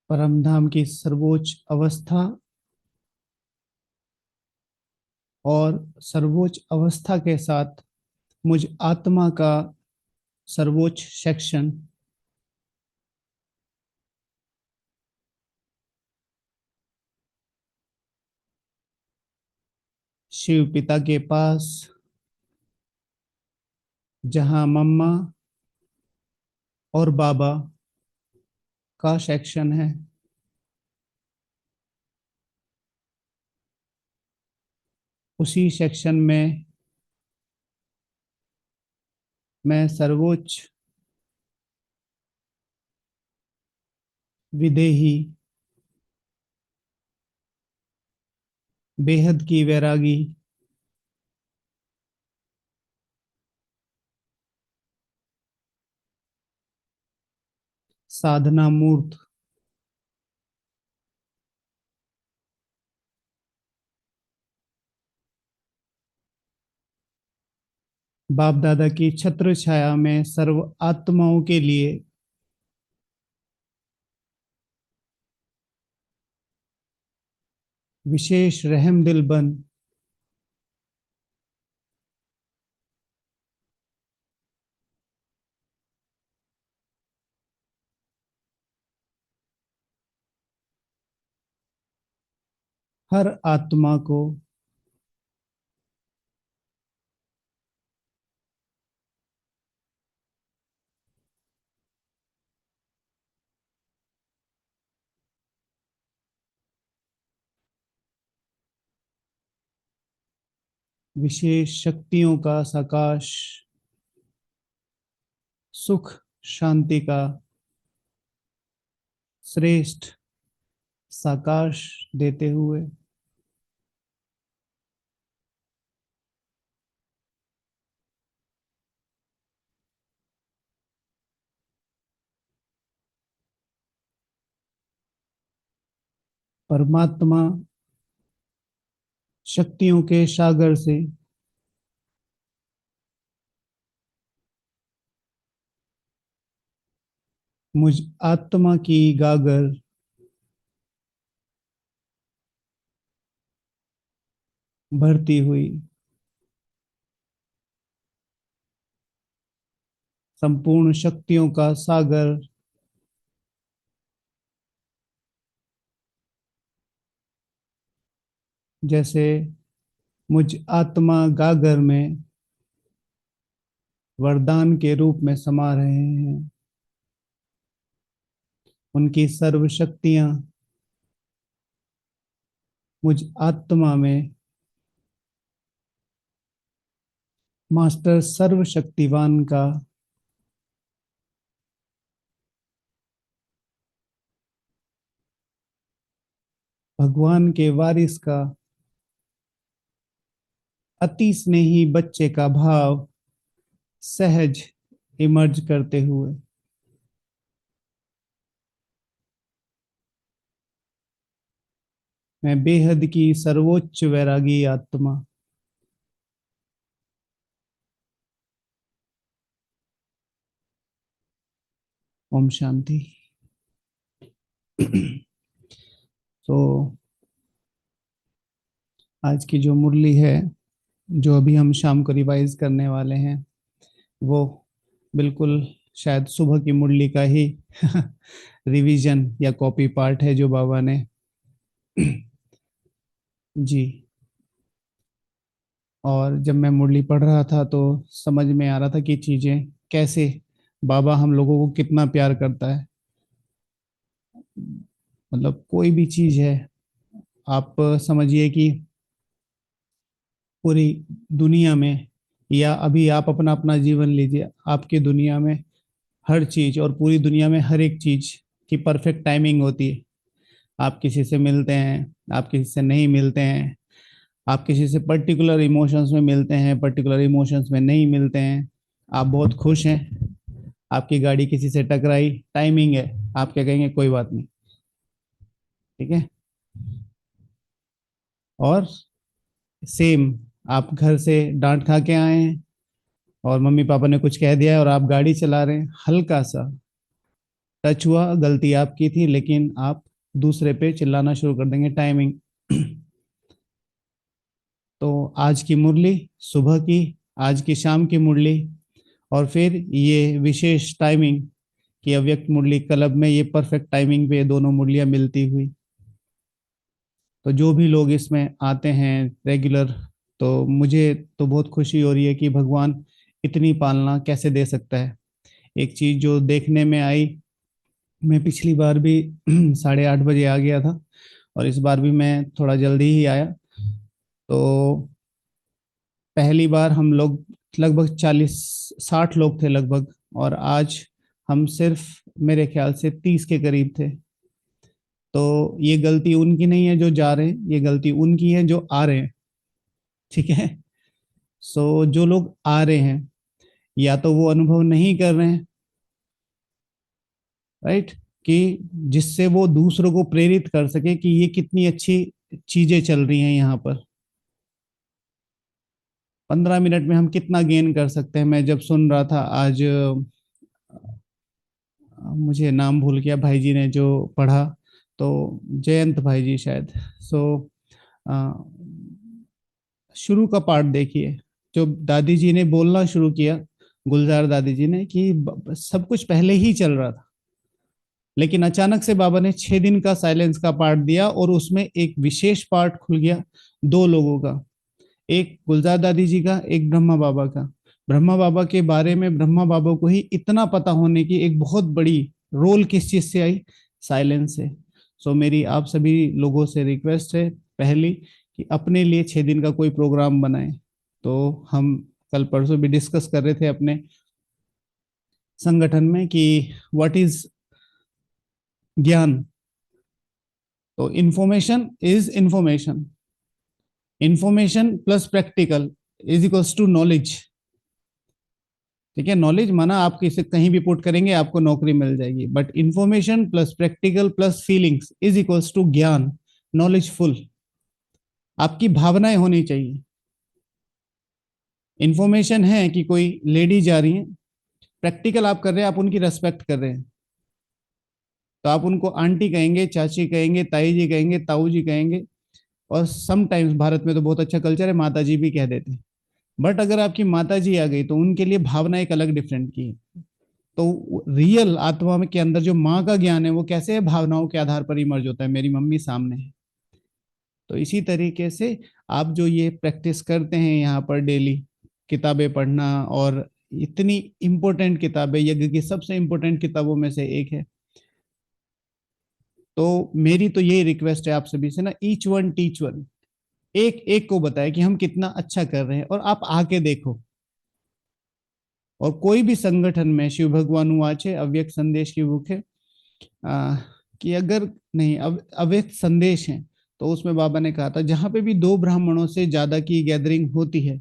परम धाम की सर्वोच्च अवस्था और सर्वोच्च अवस्था के साथ मुझ आत्मा का सर्वोच्च सेक्शन शिव पिता के पास, जहां मम्मा और बाबा का सेक्शन है, उसी सेक्शन में मैं सर्वोच्च विदेही, बेहद की वैरागी, साधना मूर्त, बाप दादा की छत्र छाया में सर्व आत्माओं के लिए विशेष रहम दिल बन हर आत्मा को विशेष शक्तियों का सकाश, सुख शांति का श्रेष्ठ साकाश देते हुए परमात्मा शक्तियों के सागर से मुझ आत्मा की गागर भरती हुई संपूर्ण शक्तियों का सागर जैसे मुझ आत्मा गागर में वरदान के रूप में समा रहे हैं। उनकी सर्व शक्तियां मुझ आत्मा में मास्टर सर्वशक्तिवान का भगवान के वारिस का अति स्नेही बच्चे का भाव सहज इमर्ज करते हुए मैं बेहद की सर्वोच्च वैरागी आत्मा ओम शांति। तो आज की जो मुरली है, जो अभी हम शाम को रिवाइज करने वाले हैं, वो बिल्कुल शायद सुबह की मुरली का ही रिवीजन या कॉपी पार्ट है जो बाबा ने जी। और जब मैं मुरली पढ़ रहा था तो समझ में आ रहा था कि चीजें कैसे, बाबा हम लोगों को कितना प्यार करता है। मतलब कोई भी चीज है, आप समझिए कि पूरी दुनिया में, या अभी आप अपना अपना जीवन लीजिए, आपकी दुनिया में हर चीज और पूरी दुनिया में हर एक चीज की परफेक्ट टाइमिंग होती है। आप किसी से मिलते हैं, आप किसी से नहीं मिलते हैं, आप किसी से पर्टिकुलर इमोशंस में मिलते हैं, पर्टिकुलर इमोशंस में नहीं मिलते हैं। आप बहुत खुश हैं, आपकी गाड़ी किसी से टकराई, टाइमिंग है, आप क्या कहेंगे, कोई बात नहीं, ठीक है। और सेम, आप घर से डांट खा के आए हैं और मम्मी पापा ने कुछ कह दिया है और आप गाड़ी चला रहे हैं, हल्का सा टच हुआ, गलती आपकी थी, लेकिन आप दूसरे पे चिल्लाना शुरू कर देंगे टाइमिंग। तो आज की मुरली सुबह की, आज की शाम की मुरली, और फिर ये विशेष टाइमिंग की अव्यक्त मुरली क्लब में ये परफेक्ट टाइमिंग पे ये दोनों मुरलियां मिलती हुई। तो जो भी लोग इसमें आते हैं रेगुलर, तो मुझे तो बहुत खुशी हो रही है कि भगवान इतनी पालना कैसे दे सकता है। एक चीज जो देखने में आई, मैं पिछली बार भी 8:30 बजे आ गया था, और इस बार भी मैं थोड़ा जल्दी ही आया। तो पहली बार हम लोग लगभग 40-60 लोग थे लगभग, और आज हम सिर्फ मेरे ख्याल से 30 के करीब थे। तो ये गलती उनकी नहीं है जो जा रहे हैं, ये गलती उनकी है जो आ रहे हैं। ठीक है। सो जो लोग आ रहे हैं, या तो वो अनुभव नहीं कर रहे हैं, राइट, कि जिससे वो दूसरों को प्रेरित कर सके कि ये कितनी अच्छी चीजें चल रही हैं यहाँ पर। 15 मिनट में हम कितना गेन कर सकते हैं। मैं जब सुन रहा था आज, मुझे नाम भूल गया भाई जी ने जो पढ़ा, तो जयंत भाई जी शायद। सो शुरू का पार्ट देखिए, जो दादी जी ने बोलना शुरू किया, गुलजार दादी जी ने, कि सब कुछ पहले ही चल रहा था, लेकिन अचानक से बाबा ने 6 दिन का साइलेंस का पार्ट दिया, और उसमें एक विशेष पार्ट खुल गया, दो लोगों का, एक गुलजार दादी जी का, एक ब्रह्मा बाबा का। ब्रह्मा बाबा के बारे में ब्रह्मा बाबा को ही इतना पता होने की एक बहुत बड़ी रोल किस चीज से आई, साइलेंस से। सो मेरी आप सभी लोगों से रिक्वेस्ट है, पहली, कि अपने लिए 6 दिन का कोई प्रोग्राम बनाएं। तो हम कल परसों भी डिस्कस कर रहे थे अपने संगठन में कि व्हाट इज ज्ञान। तो information information plus practical is equals to knowledge. ठीक है, नॉलेज माना आप किसी कहीं भी पुट करेंगे आपको नौकरी मिल जाएगी, but information plus practical plus feelings is equals to ज्ञान, नॉलेजफुल। आपकी भावनाएं होनी चाहिए। इंफॉर्मेशन है कि कोई लेडी जा रही है, प्रैक्टिकल आप कर रहे हैं, आप उनकी रेस्पेक्ट कर रहे हैं, तो आप उनको आंटी कहेंगे, चाची कहेंगे, ताई जी कहेंगे, ताऊ जी कहेंगे, और समटाइम्स भारत में तो बहुत अच्छा कल्चर है, माता जी भी कह देते हैं। बट अगर आपकी माता जी आ गई तो उनके लिए भावना एक अलग डिफरेंट की है। तो रियल आत्मा में के अंदर जो माँ का ज्ञान है वो कैसे है, भावनाओं के आधार पर इमर्ज होता है, मेरी मम्मी सामने है। तो इसी तरीके से आप जो ये प्रैक्टिस करते हैं यहाँ पर डेली, किताबें पढ़ना, और इतनी इंपॉर्टेंट किताबें, यज्ञ की सबसे इंपॉर्टेंट किताबों में से एक है। तो मेरी तो यही रिक्वेस्ट है आप सभी से ना, ईच वन टीच वन, एक एक को बताए कि हम कितना अच्छा कर रहे हैं, और आप आके देखो। और कोई भी संगठन में, शिव भगवान वाचे अव्यक्त संदेश की बुक है, आ, कि अगर नहीं अव्यक्त संदेश है, तो उसमें बाबा ने कहा था जहां पे भी दो ब्राह्मणों से ज्यादा की गैदरिंग होती है,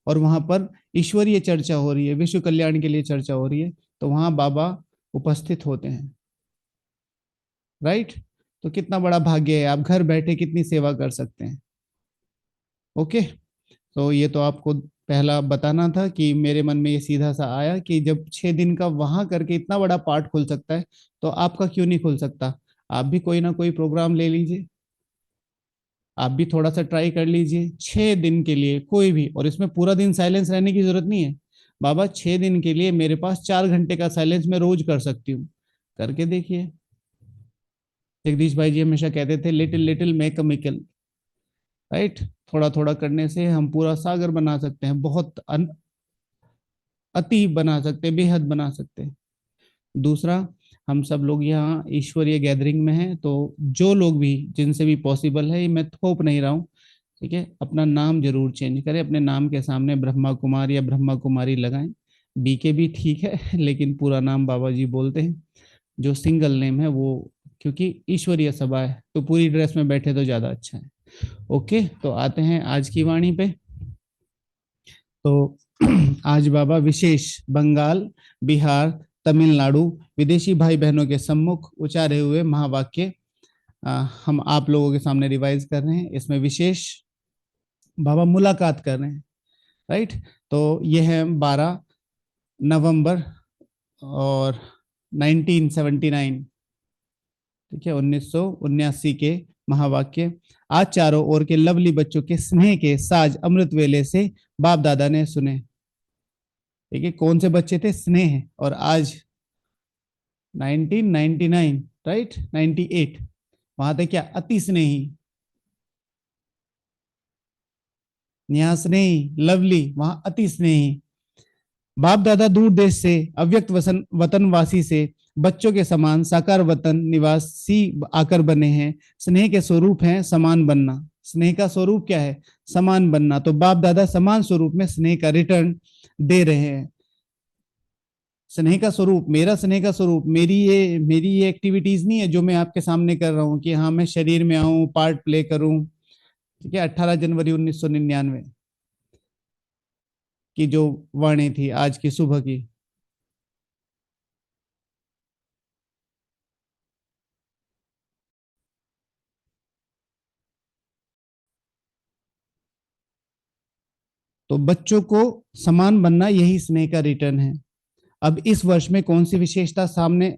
और वहां पर ईश्वरीय चर्चा हो रही है, विश्व कल्याण के लिए चर्चा हो रही है, तो वहां बाबा उपस्थित होते हैं, राइट। तो कितना बड़ा भाग्य है, आप घर बैठे कितनी सेवा कर सकते हैं। ओके। तो ये तो आपको पहला बताना था कि मेरे मन में ये सीधा सा आया कि जब 6 दिन का वहां करके इतना बड़ा पार्ट खुल सकता है, तो आपका क्यों नहीं खुल सकता। आप भी कोई ना कोई प्रोग्राम ले लीजिए, आप भी थोड़ा सा ट्राई कर लीजिए 6 दिन के लिए कोई भी, और इसमें पूरा दिन साइलेंस रहने की जरूरत नहीं है। बाबा 6 दिन के लिए मेरे पास 4 घंटे का साइलेंस मैं रोज कर सकती हूँ, करके देखिए। जगदीश भाई जी हमेशा कहते थे, little little make a mickle, right. थोड़ा थोड़ा करने से हम पूरा सागर बना सकते हैं, बहुत अति बना सकते हैं, बेहद बना सकते हैं। दूसरा, हम सब लोग यहाँ ईश्वरीय गैदरिंग में हैं, तो जो लोग भी जिनसे भी पॉसिबल है, ये मैं थोप नहीं रहा हूँ, ठीक है, अपना नाम जरूर चेंज करें, अपने नाम के सामने ब्रह्मा कुमार या ब्रह्मा कुमारी लगाएं। बीके भी ठीक है लेकिन पूरा नाम बाबा जी बोलते हैं, जो सिंगल नेम है वो, क्योंकि ईश्वरीय सभा है तो पूरी ड्रेस में बैठे तो ज्यादा अच्छा है। ओके, तो आते हैं आज की वाणी पे। तो आज बाबा विशेष बंगाल, बिहार, तमिलनाडु विदेशी भाई बहनों के सम्मुख उचारे हुए महावाक्य हम आप लोगों के सामने रिवाइज कर रहे हैं। इसमें विशेष बाबा मुलाकात कर रहे हैं, राइट। तो ये है 12 नवंबर, और 1979, ठीक है, 1979 के महावाक्य। आज चारों ओर के लवली बच्चों के स्नेह के साज अमृत वेले से बाप दादा ने सुने। ठीक है, कौन से बच्चे थे? स्नेह। और आज 1999, राइट, 98, वहां थे क्या? अति स्नेही, यहाँ स्नेही, लवली, वहां अति स्नेही। बाप दादा दूर देश से, अव्यक्त वतनवासी से बच्चों के समान साकार वतन निवासी आकर बने हैं। स्नेह के स्वरूप है समान बनना। स्नेह का स्वरूप क्या है? समान बनना। तो बाप दादा समान स्वरूप में स्नेह का रिटर्न दे रहे हैं। स्नेह का स्वरूप, मेरा स्नेह का स्वरूप, मेरी ये एक्टिविटीज नहीं है जो मैं आपके सामने कर रहा हूँ कि हाँ मैं शरीर में आऊं, पार्ट प्ले करूं। ठीक है, 18 जनवरी 1999 की जो वाणी थी आज की सुबह की। तो बच्चों को समान बनना यही स्नेह का रिटर्न है। अब इस वर्ष में कौन सी विशेषता सामने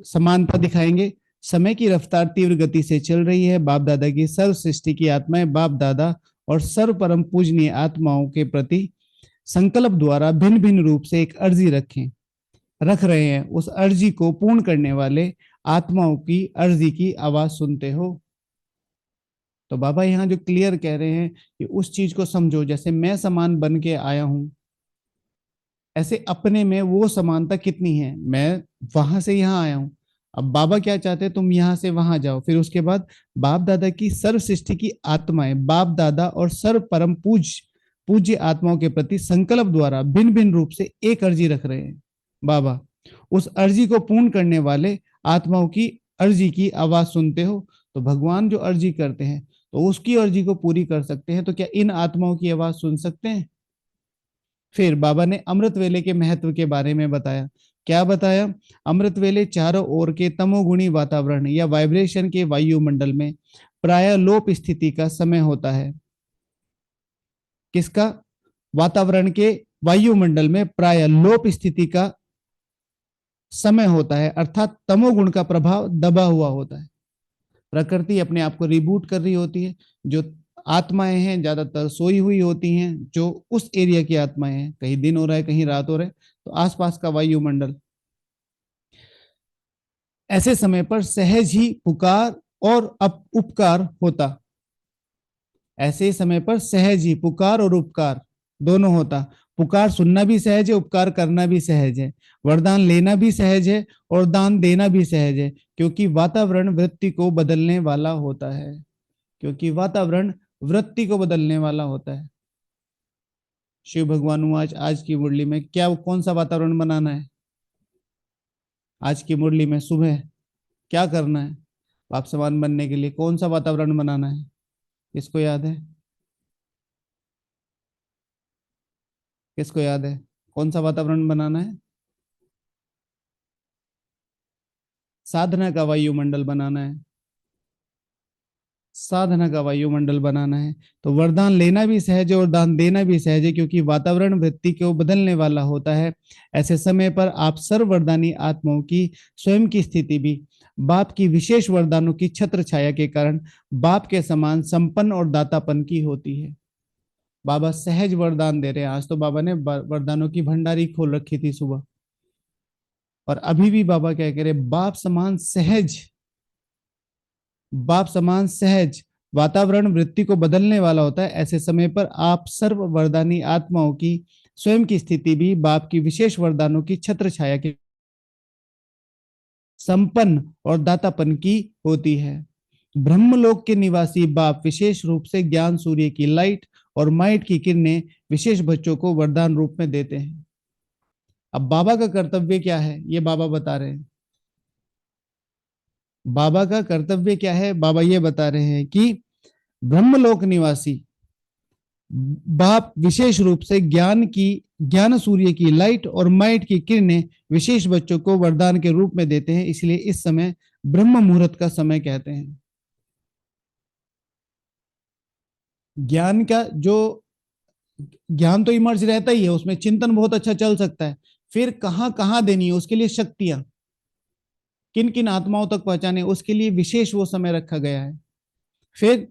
समानता दिखाएंगे? समय की रफ्तार तीव्र गति से चल रही है। बाप दादा की सर्व सृष्टि की आत्माएं बाप दादा और सर्व परम पूजनीय आत्माओं के प्रति संकल्प द्वारा भिन्न भिन्न रूप से एक अर्जी रख रहे हैं। उस अर्जी को पूर्ण करने वाले आत्माओं की अर्जी की आवाज सुनते हो। तो बाबा यहाँ जो क्लियर कह रहे हैं कि उस चीज को समझो, जैसे मैं समान बन के आया हूं, ऐसे अपने में वो समानता कितनी है। मैं वहां से यहाँ आया हूं, अब बाबा क्या चाहते हैं? तुम यहाँ से वहां जाओ। फिर उसके बाद बाप दादा की सर्व सृष्टि की आत्माएं बाप दादा और सर्व परम पूज्य आत्माओं के प्रति संकल्प द्वारा भिन्न भिन्न रूप से एक अर्जी रख रहे हैं बाबा। उस अर्जी को पूर्ण करने वाले आत्माओं की अर्जी की आवाज सुनते हो। तो भगवान जो अर्जी करते हैं तो उसकी अर्जी को पूरी कर सकते हैं, तो क्या इन आत्माओं की आवाज सुन सकते हैं? फिर बाबा ने अमृत वेले के महत्व के बारे में बताया। क्या बताया? अमृत वेले चारों ओर के तमोगुणी वातावरण या वाइब्रेशन के वायुमंडल में प्राय लोप स्थिति का समय होता है। किसका? वातावरण के वायुमंडल में प्राय लोप स्थिति का समय होता है, अर्थात तमोगुण का प्रभाव दबा हुआ होता है। प्रकृति अपने आप को रिबूट कर रही होती है। जो आत्माएं हैं ज्यादातर सोई हुई होती हैं, जो उस एरिया की आत्माएं हैं, कहीं दिन हो रहा है कहीं रात हो रहा है, तो आसपास का वायुमंडल। ऐसे समय पर सहज ही पुकार और उपकार होता। ऐसे समय पर सहज ही पुकार और उपकार दोनों होता। पुकार सुनना भी सहज है, उपकार करना भी सहज है, वरदान लेना भी सहज है और दान देना भी सहज है, क्योंकि वातावरण वृत्ति को बदलने वाला होता है। क्योंकि वातावरण वृत्ति को बदलने वाला होता है। शिव भगवान आज की मुरली में क्या, कौन सा वातावरण बनाना है? आज की मुरली में सुबह क्या करना है? आप समान बनने के लिए कौन सा वातावरण बनाना है? किसको याद है? किसको याद है कौन सा वातावरण बनाना है? साधना का वायुमंडल बनाना है। साधना का वायुमंडल बनाना है। तो वरदान लेना भी सहज है और दान देना भी सहज है, क्योंकि वातावरण वृत्ति को बदलने वाला होता है। ऐसे समय पर आप सर्व वरदानी आत्माओं की स्वयं की स्थिति भी बाप की विशेष वरदानों की छत्र छाया के कारण बाप के समान संपन्न और दातापन की होती है। बाबा सहज वरदान दे रहे हैं। आज तो बाबा ने वरदानों की भंडारी खोल रखी थी सुबह, और अभी भी बाबा क्या कह रहे? बाप समान सहज वातावरण वृत्ति को बदलने वाला होता है। ऐसे समय पर आप सर्व वरदानी आत्माओं की स्वयं की स्थिति भी बाप की विशेष वरदानों की छत्र छाया के संपन्न और दातापन की होती है। ब्रह्मलोक के निवासी बाप विशेष रूप से ज्ञान सूर्य की लाइट और माइट की किरणें विशेष बच्चों को वरदान रूप में देते हैं। अब बाबा का कर्तव्य क्या है, ये बाबा बता रहे हैं। बाबा का कर्तव्य क्या है? बाबा ये बता रहे हैं कि ब्रह्मलोक निवासी बाप विशेष रूप से ज्ञान सूर्य की लाइट और माइट की किरणें विशेष बच्चों को वरदान के रूप में देते हैं। इसलिए इस समय ब्रह्म मुहूर्त का समय कहते हैं। ज्ञान का जो ज्ञान तो इमर्ज रहता ही है, उसमें चिंतन बहुत अच्छा चल सकता है। फिर कहां कहां देनी है उसके लिए शक्तियां, किन किन आत्माओं तक पहुंचाने, उसके लिए विशेष वो समय रखा गया है। फिर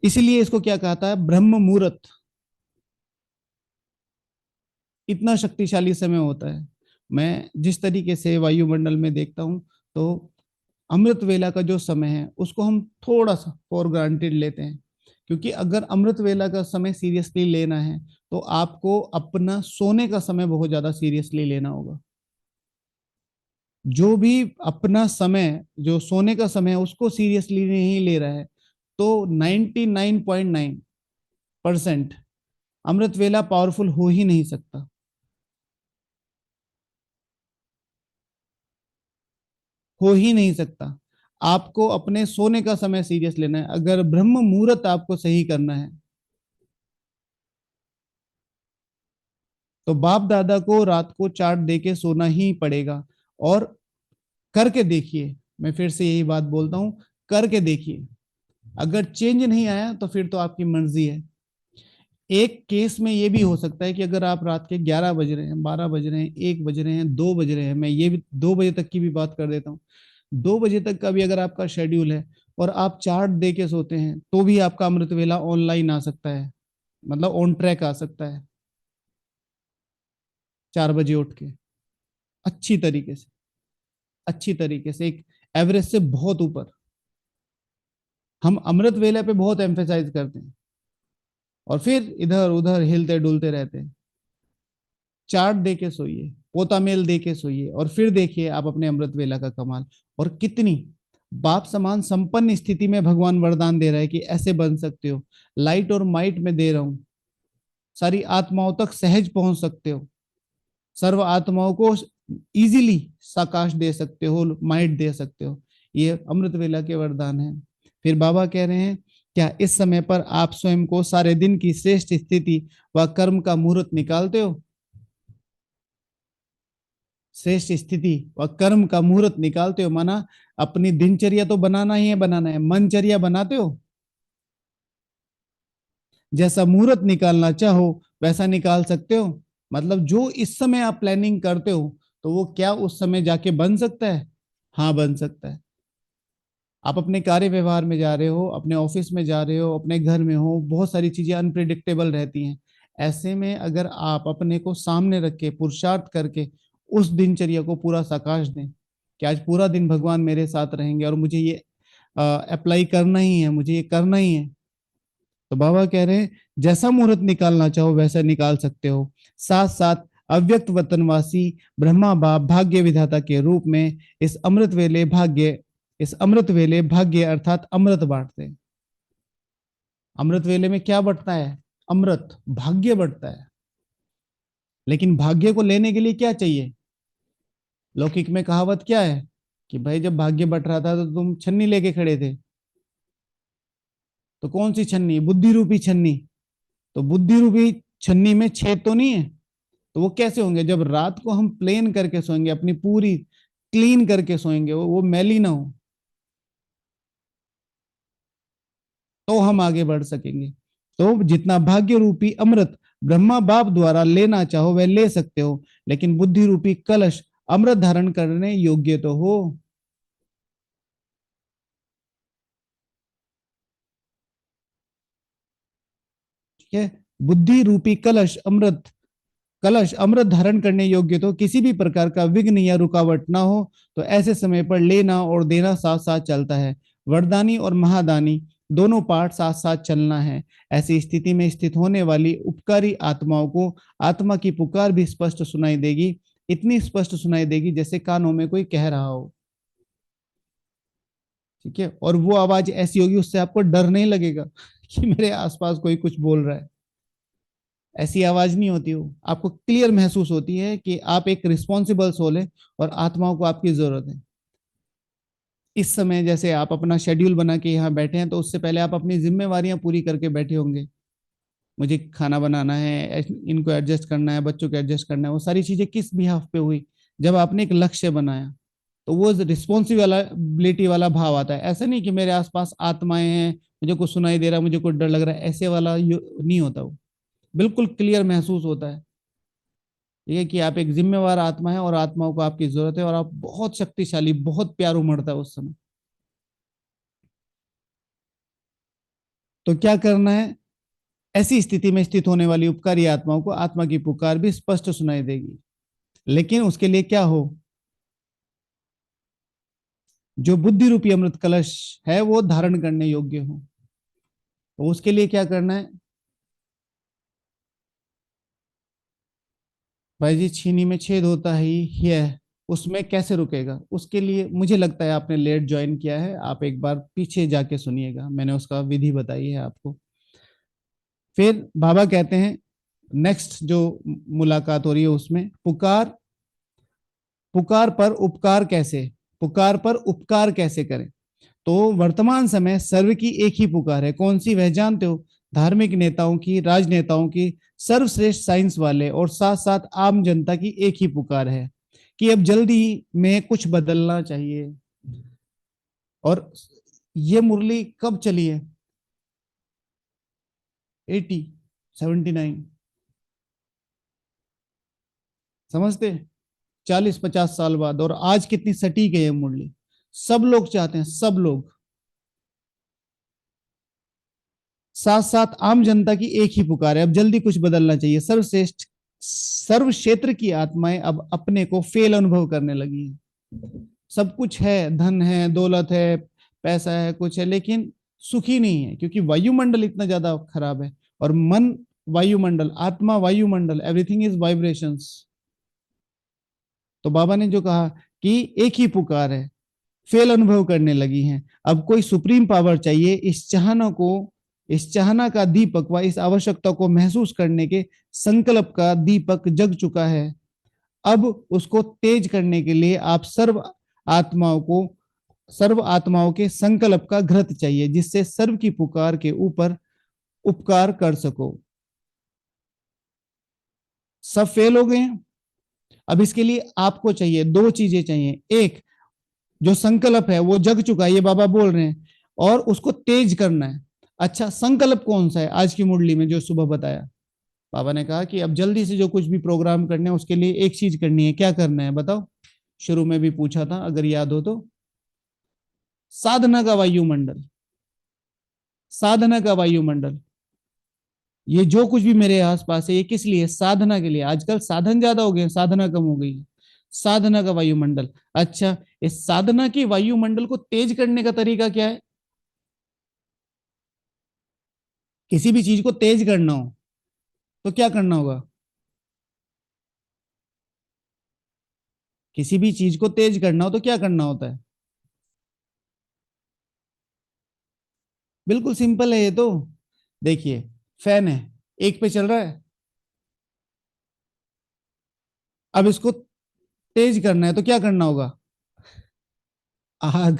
इसीलिए इसको क्या कहता है, ब्रह्म मुहूर्त। इतना शक्तिशाली समय होता है। मैं जिस तरीके से वायुमंडल में देखता हूं, तो अमृत वेला का जो समय है उसको हम थोड़ा सा फॉर ग्रांटेड लेते हैं, क्योंकि अगर अमृत वेला का समय सीरियसली लेना है तो आपको अपना सोने का समय बहुत ज्यादा सीरियसली लेना होगा। जो भी अपना समय, जो सोने का समय है, उसको सीरियसली नहीं ले रहा है, तो 99.9% अमृत वेला पावरफुल हो ही नहीं सकता। हो ही नहीं सकता। आपको अपने सोने का समय सीरियस लेना है, अगर ब्रह्म मुहूर्त आपको सही करना है तो बाप दादा को रात को चार्ट दे के सोना ही पड़ेगा। और करके देखिए, मैं फिर से यही बात बोलता हूं, करके देखिए। अगर चेंज नहीं आया तो फिर तो आपकी मर्जी है। एक केस में ये भी हो सकता है कि अगर आप रात के 11 बज रहे हैं, 12 बज रहे हैं, 1 बज रहे हैं, 2 बज रहे हैं, मैं ये भी 2 बजे तक की भी बात कर देता हूँ, 2 बजे तक का भी अगर आपका शेड्यूल है और आप चार्ट दे के सोते हैं, तो भी आपका अमृत वेला ऑनलाइन आ सकता है, मतलब ऑन ट्रैक आ सकता है। 4 बजे उठ के अच्छी तरीके से, अच्छी तरीके से, एक एवरेज से बहुत ऊपर। हम अमृत वेला पे बहुत एम्फेसाइज करते हैं और फिर इधर उधर हिलते डुलते रहते हैं। चार्ट दे के सोइए, पोता मेल दे के सोइए, और फिर देखिए आप अपने अमृत वेला का कमाल। और कितनी बाप समान संपन्न स्थिति में भगवान वरदान दे रहा है कि ऐसे बन सकते हो। लाइट और माइट में दे रहा हूं, सारी आत्माओं तक सहज पहुंच सकते हो, सर्व आत्माओं को इजीली साकाश दे सकते हो, माइट दे सकते हो। ये अमृत वेला के वरदान है। फिर बाबा कह रहे हैं, क्या इस समय पर आप स्वयं को सारे दिन की श्रेष्ठ स्थिति व कर्म का मुहूर्त निकालते हो? श्रेष्ठ स्थिति व कर्म का मुहूर्त निकालते हो, माना अपनी दिनचर्या तो बनाना ही है, बनाना है, मनचर्या बनाते हो। जैसा मुहूर्त निकालना चाहो वैसा निकाल सकते हो। मतलब जो इस समय आप प्लानिंग करते हो, तो वो क्या उस समय जाके बन सकता है? हाँ, बन सकता है। आप अपने कार्य व्यवहार में जा रहे हो, अपने ऑफिस में जा रहे हो, अपने घर में हो, बहुत सारी चीजें अनप्रिडिक्टेबल रहती हैं। ऐसे में अगर आप अपने को सामने रख के पुरुषार्थ करके उस दिनचर्या को पूरा साकाश दें कि आज पूरा दिन भगवान मेरे साथ रहेंगे और मुझे ये अप्लाई करना ही है, मुझे ये करना ही है, तो बाबा कह रहे हैं जैसा मुहूर्त निकालना चाहो वैसा निकाल सकते हो। साथ साथ अव्यक्त वतनवासी ब्रह्मा बाप भाग्य विधाता के रूप में इस अमृत वेले भाग्य अर्थात अमृत बांटते हैं। अमृत वेले में क्या बढ़ता है? अमृत, भाग्य बढ़ता है। लेकिन भाग्य को लेने के लिए क्या चाहिए? लौकिक में कहावत क्या है कि भाई जब भाग्य बढ़ रहा था तो तुम छन्नी लेके खड़े थे। तो कौन सी छन्नी? बुद्धि रूपी छन्नी। तो बुद्धि रूपी छन्नी में छेद तो नहीं है। तो वो कैसे होंगे? जब रात को हम प्लेन करके सोएंगे, अपनी पूरी क्लीन करके सोएंगे, वो मैली ना हो, तो हम आगे बढ़ सकेंगे। तो जितना भाग्य रूपी अमृत ब्रह्मा बाप द्वारा लेना चाहो वह ले सकते हो, लेकिन बुद्धि रूपी कलश अमृत धारण करने योग्य तो हो। ठीक है? बुद्धि रूपी कलश अमृत धारण करने योग्य, तो किसी भी प्रकार का विघ्न या रुकावट ना हो, तो ऐसे समय पर लेना और देना साथ साथ चलता है। वरदानी और महादानी दोनों पार्ट साथ साथ चलना है। ऐसी स्थिति में स्थित होने वाली उपकारी आत्माओं को आत्मा की पुकार भी स्पष्ट सुनाई देगी, इतनी स्पष्ट सुनाई देगी जैसे कानों में कोई कह रहा हो। ठीक है? और वो आवाज ऐसी होगी, उससे आपको डर नहीं लगेगा कि मेरे आसपास कोई कुछ बोल रहा है। ऐसी आवाज नहीं होती, वो आपको क्लियर महसूस होती है कि आप एक रिस्पॉन्सिबल सोल है और आत्माओं को आपकी जरूरत है। इस समय जैसे आप अपना शेड्यूल बना के यहाँ बैठे हैं, तो उससे पहले आप अपनी जिम्मेवारियां पूरी करके बैठे होंगे। मुझे खाना बनाना है, इनको एडजस्ट करना है, बच्चों को एडजस्ट करना है, वो सारी चीजें किस बिहाफ पे हुई? जब आपने एक लक्ष्य बनाया, तो वो रिस्पॉन्सिबिलिटी वाला भाव आता है। ऐसा नहीं कि मेरे आसपास आत्माएं हैं, मुझे कुछ सुनाई दे रहा है, मुझे कुछ डर लग रहा है, ऐसे वाला नहीं होता। वो बिल्कुल क्लियर महसूस होता है। ठीक है, कि आप एक जिम्मेवार आत्मा है और आत्माओं को आपकी जरूरत है और आप बहुत शक्तिशाली, बहुत प्यार उमड़ता है उस समय। तो क्या करना है, ऐसी स्थिति में स्थित होने वाली उपकारी आत्माओं को आत्मा की पुकार भी स्पष्ट सुनाई देगी, लेकिन उसके लिए क्या हो, जो बुद्धि रूपी अमृत कलश है वो धारण करने योग्य हो। तो उसके लिए क्या करना है भाई जी, छीनी में छेद होता ही है, उसमें कैसे रुकेगा, उसके लिए मुझे लगता है आपने लेट ज्वाइन किया है, आप एक बार पीछे जाके सुनिएगा, मैंने उसका विधि बताई है आपको। फिर बाबा कहते हैं, नेक्स्ट जो मुलाकात हो रही है उसमें, पुकार, पुकार पर उपकार कैसे, पुकार पर उपकार कैसे करें। तो वर्तमान समय सर्व की एक ही पुकार है, कौन सी, वह जानते हो, धार्मिक नेताओं की, राजनेताओं की, सर्वश्रेष्ठ साइंस वाले और साथ साथ आम जनता की एक ही पुकार है कि अब जल्दी में कुछ बदलना चाहिए। और ये मुरली कब चली है, 80, 79, समझते, 40-50 साल बाद, और आज कितनी सटीक है ये मुरली। सब लोग चाहते हैं, सब लोग, साथ साथ आम जनता की एक ही पुकार है, अब जल्दी कुछ बदलना चाहिए। सर्वश्रेष्ठ, सर्व क्षेत्र की आत्माएं अब अपने को फेल अनुभव करने लगी हैं। सब कुछ है, धन है, दौलत है, पैसा है, कुछ है, लेकिन सुखी नहीं है, क्योंकि वायुमंडल इतना ज्यादा खराब है। और मन वायुमंडल, आत्मा वायुमंडल, एवरीथिंग इज वाइब्रेशंस। तो बाबा ने जो कहा कि एक ही पुकार है, फेल अनुभव करने लगी हैं, अब कोई सुप्रीम पावर चाहिए। इस चाहना को, इस चाहना का दीपक व इस आवश्यकता को महसूस करने के संकल्प का दीपक जग चुका है। अब उसको तेज करने के लिए आप सर्व आत्माओं को, सर्व आत्माओं के संकल्प का घृत चाहिए, जिससे सर्व की पुकार के ऊपर उपकार कर सको। सब फेल हो गए हैं, अब इसके लिए आपको चाहिए, दो चीजें चाहिए। एक, जो संकल्प है वो जग चुका है, ये बाबा बोल रहे हैं, और उसको तेज करना है। अच्छा, संकल्प कौन सा है आज की मुरली में जो सुबह बताया, बाबा ने कहा कि अब जल्दी से जो कुछ भी प्रोग्राम करने है उसके लिए एक चीज करनी है, क्या करना है बताओ, शुरू में भी पूछा था अगर याद हो तो, साधना का वायुमंडल, साधना का वायुमंडल। ये जो कुछ भी मेरे आसपास है ये किस लिए, साधना के लिए। आजकल साधन ज्यादा हो गए, साधना कम हो गई है। साधना का वायुमंडल। अच्छा, इस साधना की वायुमंडल को तेज करने का तरीका क्या है, किसी भी चीज को तेज करना हो तो क्या करना होगा, किसी भी चीज को तेज करना हो तो क्या करना होता है, बिल्कुल सिंपल है ये तो। देखिए, फैन है, एक पे चल रहा है, अब इसको तेज करना है तो क्या करना होगा, आग।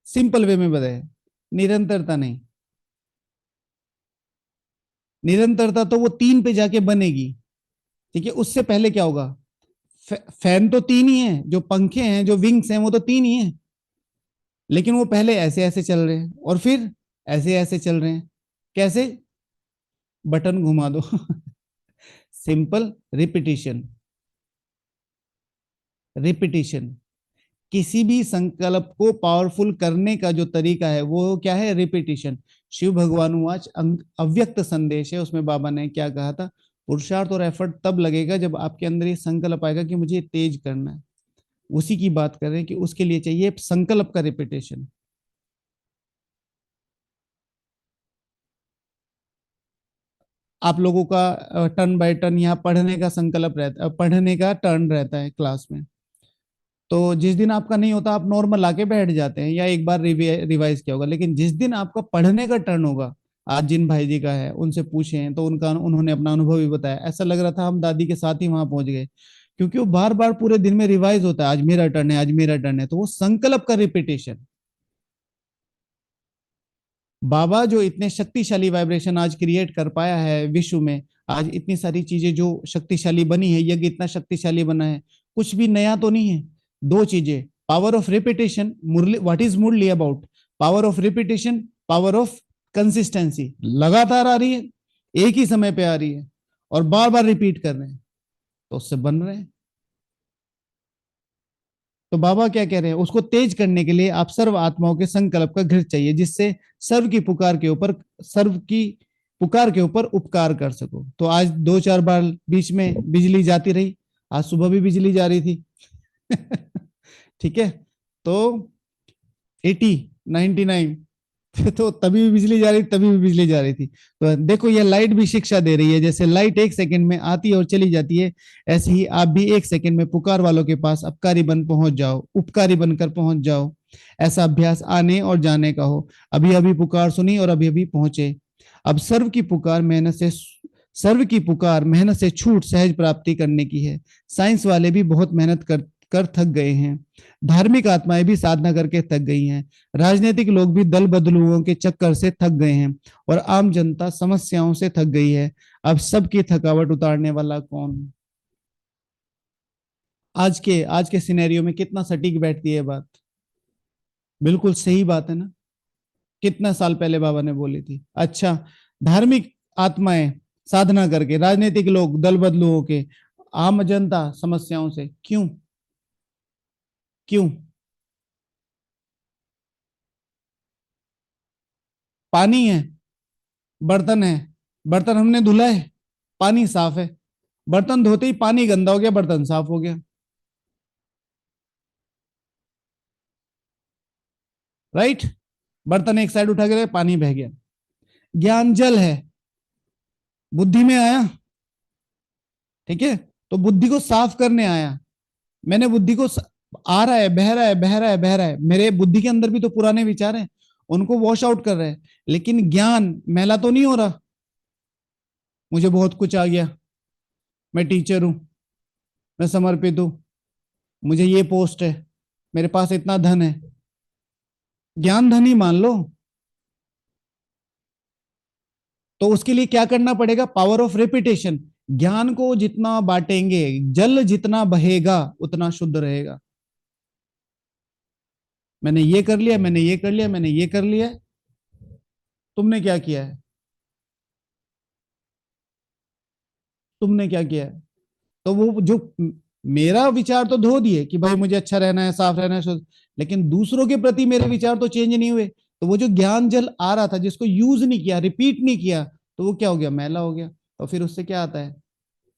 सिंपल वे में बताए, निरंतरता नहीं, निरंतरता तो वो 3 पे जाके बनेगी। ठीक है, उससे पहले क्या होगा, फैन तो 3 ही है, जो पंखे हैं, जो विंग्स हैं वो तो 3 ही है, लेकिन वो पहले ऐसे ऐसे चल रहे हैं और फिर ऐसे ऐसे चल रहे हैं। कैसे, बटन घुमा दो। Simple repetition, repetition. किसी भी संकल्प को पावरफुल करने का जो तरीका है वो क्या है, रिपीटिशन। शिव भगवान वाच अव्यक्त संदेश है, उसमें बाबा ने क्या कहा था, पुरुषार्थ और एफर्ट तब लगेगा जब आपके अंदर ये संकल्प आएगा कि मुझे तेज करना है। उसी की बात कर रहे हैं कि उसके लिए चाहिए संकल्प का रिपीटेशन। आप लोगों का टर्न बाय टर्न यहाँ पढ़ने का संकल्प रहता, पढ़ने का टर्न रहता है क्लास में। तो जिस दिन आपका नहीं होता आप नॉर्मल आके बैठ जाते हैं या एक बार रिवाइज किया होगा, लेकिन जिस दिन आपका पढ़ने का टर्न होगा, आज जिन भाई जी का है उनसे पूछे तो उनका, उन्होंने अपना अनुभव भी बताया, ऐसा लग रहा था हम दादी के साथ ही वहां पहुंच गए, क्योंकि वो बार बार पूरे दिन में रिवाइज होता है, आज मेरा टर्न है, आज मेरा टर्न है, तो वो संकल्प का रिपीटेशन। बाबा जो इतने शक्तिशाली वाइब्रेशन आज क्रिएट कर पाया है विश्व में, आज इतनी सारी चीजें जो शक्तिशाली बनी है, यज्ञ इतना शक्तिशाली बना है, कुछ भी नया तो नहीं है। दो चीजें, power of repetition, Murli, what is Murli about, power of repetition, power of consistency, लगातार आ रही है, एक ही समय पे आ रही है, और बार बार रिपीट कर रहे हैं तो उससे बन रहे हैं। तो बाबा क्या कह रहे हैं, उसको तेज करने के लिए आप सर्व आत्माओं के संकल्प का घृत चाहिए, जिससे सर्व की पुकार के ऊपर सर्व की पुकार के ऊपर उपकार कर सको। तो आज 2-4 बार बीच में बिजली जाती रही, आज सुबह भी बिजली जा रही थी। ठीक है, तो 99 तो तभी भी बिजली जा रही, तभी भी बिजली जा रही थी। तो देखो ये लाइट भी शिक्षा दे रही है, जैसे लाइट 1 सेकंड में आती है और चली जाती है, ऐसे ही आप भी 1 सेकंड में पुकार वालों के पास अपकारी बन पहुंच जाओ, उपकारी बनकर पहुंच जाओ। ऐसा अभ्यास आने और जाने का हो। अभी अभी पुकार सुनी और अभी अभी पहुंचे। अब सर्व की पुकार मेहनत से छूट सहज प्राप्ति करने की है। साइंस वाले भी बहुत मेहनत कर थक गए हैं। धार्मिक आत्माएं भी साधना करके थक गई हैं। राजनीतिक लोग भी दल बदलुओं के चक्कर से थक गए हैं और आम जनता समस्याओं से थक गई है। अब सबकी थकावट उतारने वाला कौन? आज के सिनेरियो में कितना सटीक बैठती है बात? बिल्कुल सही बात है ना? कितना साल पहले बाबा ने बोली थी। अच्छा, धार्मिक आत्माएं साधना करके, राजनीतिक लोग दल बदलुओं के, आम जनता समस्याओं से, क्यों? क्यों? पानी है, बर्तन है, बर्तन हमने धुला है, पानी साफ है। बर्तन धोते ही पानी गंदा हो गया, बर्तन साफ हो गया। राइट? बर्तन एक साइड उठा के रखे, पानी बह गया। ज्ञान जल है, बुद्धि में आया। ठीक है, तो बुद्धि को साफ करने आया। मैंने बुद्धि को आ रहा है, बह रहा है, बह रहा है, बह रहा है, मेरे बुद्धि के अंदर भी तो पुराने विचार हैं, उनको वॉश आउट कर रहे हैं। लेकिन ज्ञान मैला तो नहीं हो रहा। मुझे बहुत कुछ आ गया, मैं टीचर हूं, मैं समर्पित हूं, मुझे ये पोस्ट है, मेरे पास इतना धन है। ज्ञान धन ही मान लो। तो उसके लिए क्या करना पड़ेगा? Power of repetition. ज्ञान को जितना बांटेंगे, जल जितना बहेगा उतना शुद्ध रहेगा। मैंने ये कर लिया, मैंने ये कर लिया, मैंने ये कर लिया, तुमने क्या किया है? तुमने क्या किया है? तो वो जो मेरा विचार तो धो दिए कि भाई मुझे अच्छा रहना है, साफ रहना है, शुद्ध, लेकिन दूसरों के प्रति मेरे विचार तो चेंज नहीं हुए। तो वो जो ज्ञान जल आ रहा था, जिसको यूज नहीं किया, रिपीट नहीं किया, तो वो क्या हो गया? मैला हो गया। और फिर उससे क्या आता है?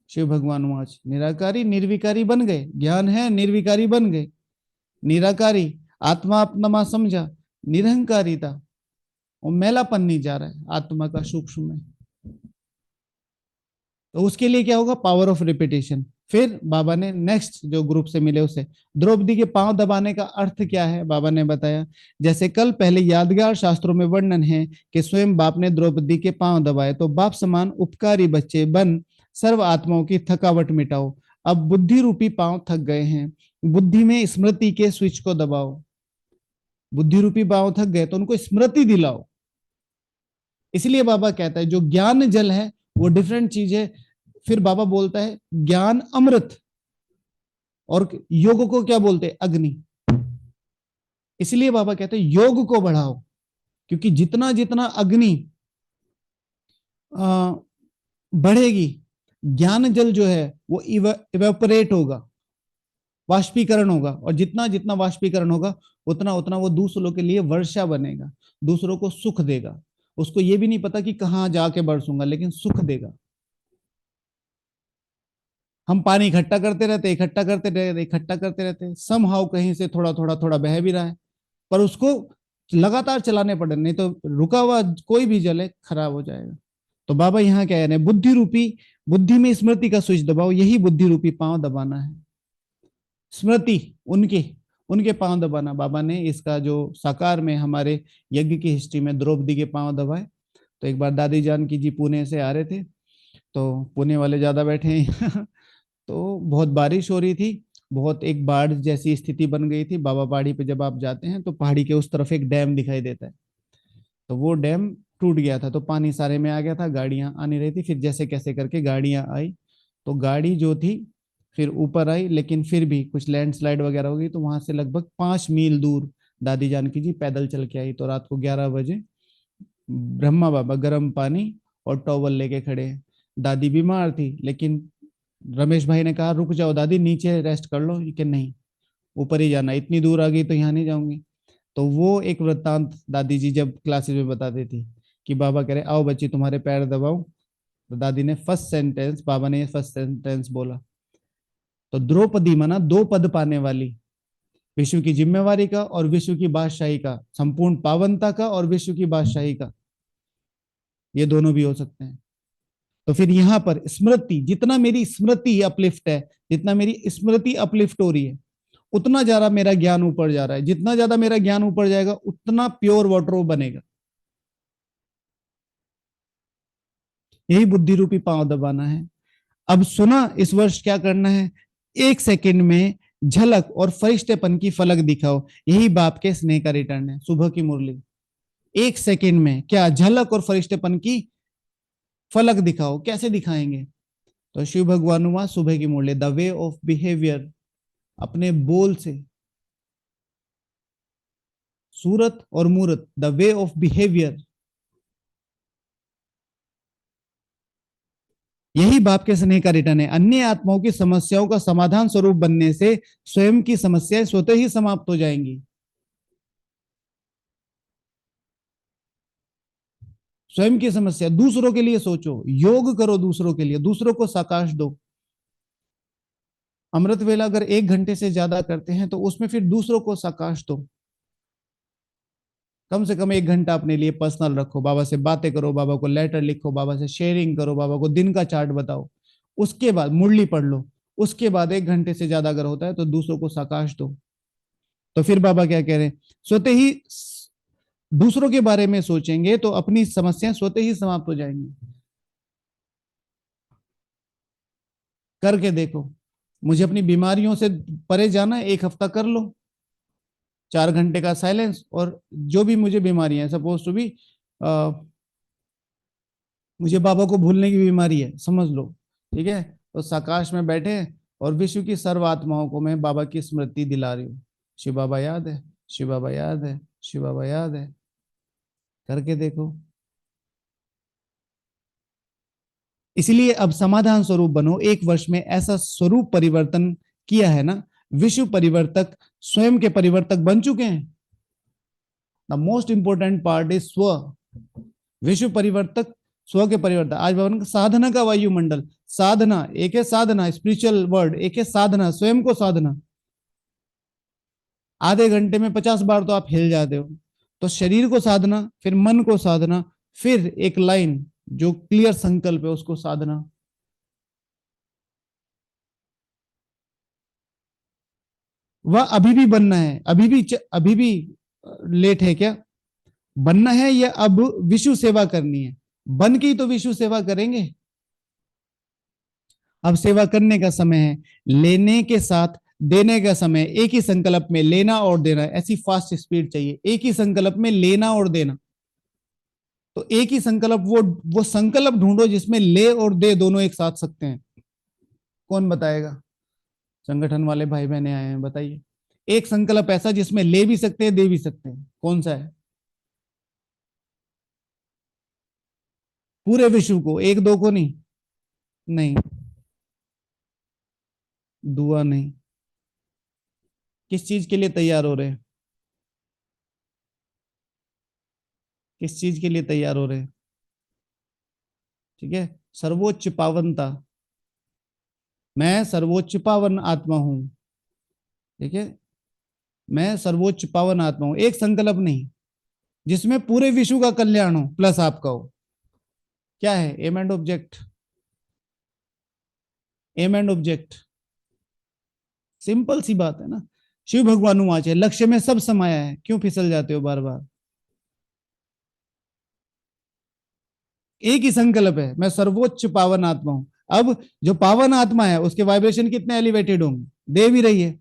शिव भगवान वाच निराकारी निर्विकारी बन गए। ज्ञान है, निर्विकारी बन गए। निराकारी, आत्मा अपना समझा, निरहंकारी था, वो मैलापन नहीं जा रहा है आत्मा का सूक्ष्म में। तो उसके लिए क्या होगा? Power of repetition. फिर बाबा ने नेक्स्ट जो ग्रुप से मिले उसे, द्रौपदी के पांव दबाने का अर्थ क्या है बाबा ने बताया। जैसे कल पहले यादगार शास्त्रों में वर्णन है कि स्वयं बाप ने द्रौपदी के पांव दबाए, तो बाप समान उपकारी बच्चे बन सर्व आत्माओं की थकावट मिटाओ। अब बुद्धि रूपी पांव थक गए हैं, बुद्धि में स्मृति के स्विच को दबाओ। बुद्धि रूपी पांव थक गए तो उनको स्मृति दिलाओ। इसलिए बाबा कहता है जो ज्ञान जल है वो डिफरेंट चीज है। फिर बाबा बोलता है ज्ञान अमृत, और योग को क्या बोलते हैं? अग्नि। इसलिए बाबा कहते हैं योग को बढ़ाओ, क्योंकि जितना जितना अग्नि बढ़ेगी, ज्ञान जल जो है वो इवेपोरेट होगा, वाष्पीकरण होगा, और जितना जितना वाष्पीकरण होगा उतना उतना वो दूसरों के लिए वर्षा बनेगा, दूसरों को सुख देगा। उसको ये भी नहीं पता कि कहां जाके बरसूंगा, लेकिन सुख देगा। हम पानी इकट्ठा करते रहते, इकट्ठा करते रहते, इकट्ठा करते रहते, समहाउ कहीं से थोड़ा थोड़ा थोड़ा बह भी रहा है, पर उसको लगातार चलाने पड़े, नहीं तो रुका हुआ कोई भी जल है खराब हो जाएगा। तो बाबा यहाँ कह रहे हैं बुद्धि रूपी, बुद्धि में स्मृति का स्विच दबाओ, यही बुद्धि रूपी पांव दबाना है। स्मृति, उनके उनके पांव दबाना। बाबा ने इसका जो साकार में हमारे यज्ञ की हिस्ट्री में द्रौपदी के पांव दबाए। तो एक बार दादी जान की जी पुणे से आ रहे थे, तो पुणे वाले ज्यादा बैठे हैं तो बहुत बारिश हो रही थी, बहुत एक बाढ़ जैसी स्थिति बन गई थी। बाबा पहाड़ी पे जब आप जाते हैं तो पहाड़ी के उस तरफ एक डैम दिखाई देता है, तो वो डैम टूट गया था, तो पानी सारे में आ गया था, गाड़ियां आ नहीं रही थी। फिर जैसे कैसे करके गाड़ियां आई, तो गाड़ी जो थी फिर ऊपर आई, लेकिन फिर भी कुछ लैंडस्लाइड वगैरह हो गई, तो वहां से लगभग 5 मील दूर दादी जानकी जी पैदल चल के आई। तो रात को 11 बजे ब्रह्मा बाबा गर्म पानी और टॉवल लेके खड़े हैं। दादी बीमार थी, लेकिन रमेश भाई ने कहा रुक जाओ दादी, नीचे रेस्ट कर लो, कि नहीं ऊपर ही जाना, इतनी दूर आ गई तो यहाँ नहीं जाऊंगी। तो वो एक वृत्तांत दादी जी जब क्लासेस में बताती थी कि बाबा कह रहे आओ बच्ची तुम्हारे पैर दबाऊं, तो दादी ने फर्स्ट सेंटेंस, बाबा ने फर्स्ट सेंटेंस बोला। तो द्रौपदी माना दो पद पाने वाली, विश्व की जिम्मेवारी का और विश्व की बादशाही का, संपूर्ण पावनता का और विश्व की बादशाही का, ये दोनों भी हो सकते हैं। तो फिर यहां पर स्मृति, जितना मेरी स्मृति अपलिफ्ट है, जितना मेरी स्मृति अपलिफ्ट हो रही है, उतना ज्यादा मेरा ज्ञान ऊपर जा रहा है, जितना ज्यादा मेरा ज्ञान ऊपर जाएगा उतना प्योर वाटर वो बनेगा। यही बुद्धि रूपी पांव दबाना है। अब सुना, इस वर्ष क्या करना है, 1 सेकंड में झलक और फरिश्तेपन की फलक दिखाओ, यही बाप के स्नेह का रिटर्न है। सुबह की मुरली, 1 सेकंड में क्या झलक और फरिश्तेपन की फलक दिखाओ, कैसे दिखाएंगे? तो शिव भगवान हुआ सुबह की मुरली, द वे ऑफ बिहेवियर, अपने बोल से, सूरत और मूरत, द वे ऑफ बिहेवियर, यही बाप के स्नेह का रिटर्न है। अन्य आत्माओं की समस्याओं का समाधान स्वरूप बनने से स्वयं की समस्याएं स्वतः ही समाप्त हो जाएंगी। स्वयं की समस्या, दूसरों के लिए सोचो, योग करो, दूसरों के लिए, दूसरों को साकाश दो। अमृत वेला अगर 1 घंटे से ज्यादा करते हैं तो उसमें फिर दूसरों को साकाश दो। कम से कम 1 घंटा अपने लिए पर्सनल रखो, बाबा से बातें करो, बाबा को लेटर लिखो, बाबा से शेयरिंग करो, बाबा को दिन का चार्ट बताओ। उसके बाद मुरली पढ़ लो। उसके बाद 1 घंटे से ज्यादा अगर होता है तो दूसरों को साकाश दो। तो फिर बाबा क्या कह रहे हैं, स्वतः ही दूसरों के बारे में सोचेंगे तो अपनी समस्याएं स्वतः ही समाप्त हो जाएंगी। करके देखो, मुझे अपनी बीमारियों से परे जाना है, 1 हफ्ता कर लो, 4 घंटे का साइलेंस, और जो भी मुझे बीमारी है, सपोज टू बी मुझे बाबा को भूलने की बीमारी है समझ लो, ठीक है, तो साकाश में बैठे और विश्व की सर्व आत्माओं को मैं बाबा की स्मृति दिला रही हूँ, शिव बाबा याद है, शिव बाबा याद है, शिव बाबा याद है। करके देखो। इसलिए अब समाधान स्वरूप बनो। 1 वर्ष में ऐसा स्वरूप परिवर्तन किया है ना, विश्व परिवर्तक स्वयं के परिवर्तक बन चुके हैं। The most important part is स्व, विश्व परिवर्तक, स्व के परिवर्तक। आज भवन साधना का वायुमंडल, साधना एक है, साधना स्पिरिचुअल वर्ड एक है, साधना स्वयं को साधना। आधे घंटे में 50 बार तो आप हिल जाते हो। तो शरीर को साधना, फिर मन को साधना, फिर एक लाइन जो क्लियर संकल्प है उसको साधना। वह अभी भी बनना है, अभी भी लेट है क्या? बनना है या अब विश्व सेवा करनी है? बन के ही तो विश्व सेवा करेंगे। अब सेवा करने का समय है, लेने के साथ देने का समय। एक ही संकल्प में लेना और देना, ऐसी फास्ट स्पीड चाहिए, एक ही संकल्प में लेना और देना। तो एक ही संकल्प, वो संकल्प ढूंढो जिसमें ले और दे दोनों एक साथ सकते हैं। कौन बताएगा? संगठन वाले भाई बहने आए हैं, बताइए। एक संकल्प ऐसा जिसमें ले भी सकते हैं, दे भी सकते हैं, कौन सा है? पूरे विश्व को, एक दो को नहीं। नहीं, दुआ नहीं। किस चीज के लिए तैयार हो रहे हैं? किस चीज के लिए तैयार हो रहे हैं? ठीक है, सर्वोच्च पावनता, मैं सर्वोच्च पावन आत्मा हूं। ठीक है, मैं सर्वोच्च पावन आत्मा हूं, एक संकल्प नहीं जिसमें पूरे विश्व का कल्याण हो प्लस आपका हो। क्या है? Aim and object, aim and object, simple सी बात है ना। शिव भगवान वाच है, लक्ष्य में सब समाया है, क्यों फिसल जाते हो बार बार? एक ही संकल्प है, मैं सर्वोच्च पावन आत्मा हूं। अब जो पावन आत्मा है उसके वाइब्रेशन कितने एलिवेटेड होंगे? दे भी रही है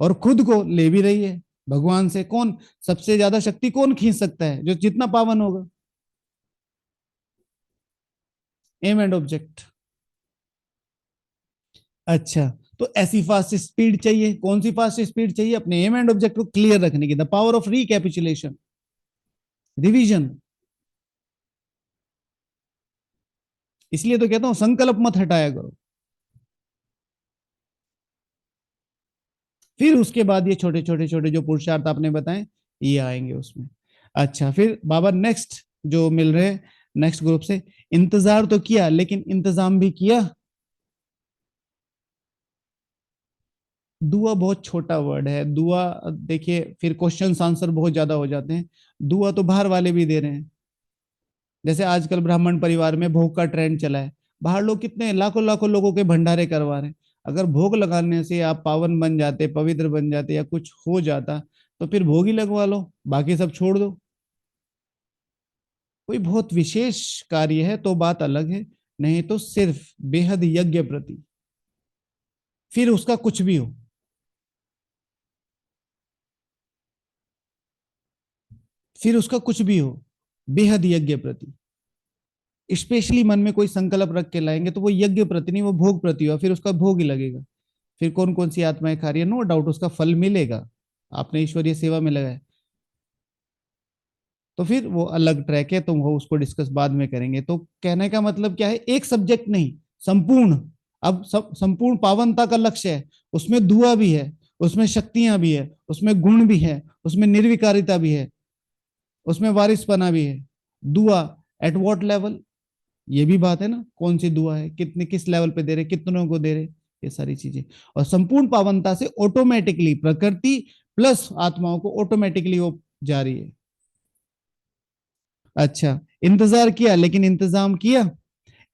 और खुद को ले भी रही है भगवान से। कौन सबसे ज्यादा शक्ति कौन खींच सकता है? जो जितना पावन होगा। Aim and object. अच्छा, तो ऐसी फास्ट स्पीड चाहिए, कौन सी फास्ट स्पीड चाहिए? अपने एम एंड ऑब्जेक्ट को क्लियर रखने की, the power of recapitulation, revision. इसलिए तो कहता हूं संकल्प मत हटाया करो। फिर उसके बाद ये छोटे छोटे छोटे जो पुरुषार्थ आपने बताए ये आएंगे उसमें। अच्छा, फिर बाबा नेक्स्ट जो मिल रहे हैं नेक्स्ट ग्रुप से, इंतजार तो किया लेकिन इंतजाम भी किया। दुआ बहुत छोटा वर्ड है, दुआ देखिए फिर क्वेश्चन आंसर बहुत ज्यादा हो जाते हैं। दुआ तो बाहर वाले भी दे रहे हैं। जैसे आजकल ब्राह्मण परिवार में भोग का ट्रेंड चला है, बाहर लोग कितने लाखों लाखों लोगों के भंडारे करवा रहे हैं। अगर भोग लगाने से आप पावन बन जाते, पवित्र बन जाते या कुछ हो जाता, तो फिर भोग ही लगवा लो, बाकी सब छोड़ दो। कोई बहुत विशेष कार्य है तो बात अलग है, नहीं तो सिर्फ बेहद यज्ञ प्रति, फिर उसका कुछ भी हो, फिर उसका कुछ भी हो, बेहद यज्ञ प्रति। स्पेशली मन में कोई संकल्प रख के लाएंगे तो वो यज्ञ प्रति नहीं, वो भोग प्रति हुआ, फिर उसका भोग ही लगेगा। फिर कौन कौन सी आत्माएं खा रही है, नो डाउट उसका फल मिलेगा, आपने ईश्वरीय सेवा में लगाया। तो फिर वो अलग ट्रैक है, तो वो उसको डिस्कस बाद में करेंगे। तो कहने का मतलब क्या है, एक सब्जेक्ट नहीं, संपूर्ण। अब सब संपूर्ण पावनता का लक्ष्य है, उसमें दुआ भी है, उसमें शक्तियां भी है, उसमें गुण भी है, उसमें निर्विकारिता भी है, उसमें वारिसपना भी है। दुआ एट व्हाट लेवल, ये भी बात है ना, कौन सी दुआ है, कितने किस लेवल पे दे रहे, कितनों को दे रहे, ये सारी चीजें। और संपूर्ण पावनता से ऑटोमेटिकली प्रकृति प्लस आत्माओं को ऑटोमेटिकली वो जा रही है। अच्छा, इंतजार किया लेकिन इंतजाम किया।